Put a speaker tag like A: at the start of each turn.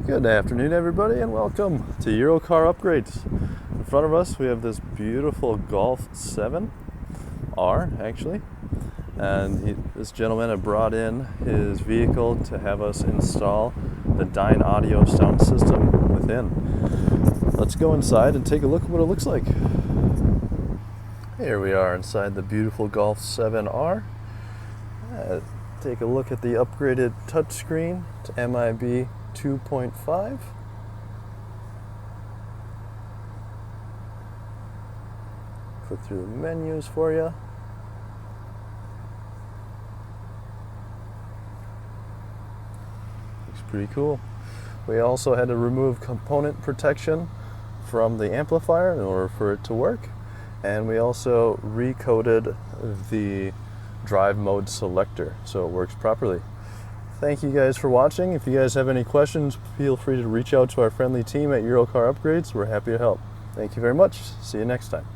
A: Good afternoon, everybody, and welcome to Eurocar Upgrades. In front of us, we have this beautiful Golf 7R, actually, and this gentleman had brought in his vehicle to have us install the Dynaudio sound system within. Let's go inside and take a look at what it looks like. Here we are inside the beautiful Golf 7R. Take a look at the upgraded touchscreen to MIB 2.5. Click through the menus for you. Looks pretty cool. We also had to remove component protection from the amplifier in order for it to work. And we also recoded the drive mode selector so it works properly. Thank you guys for watching. If you guys have any questions, feel free to reach out to our friendly team at Eurocar Upgrades. We're happy to help. Thank you very much. See you next time.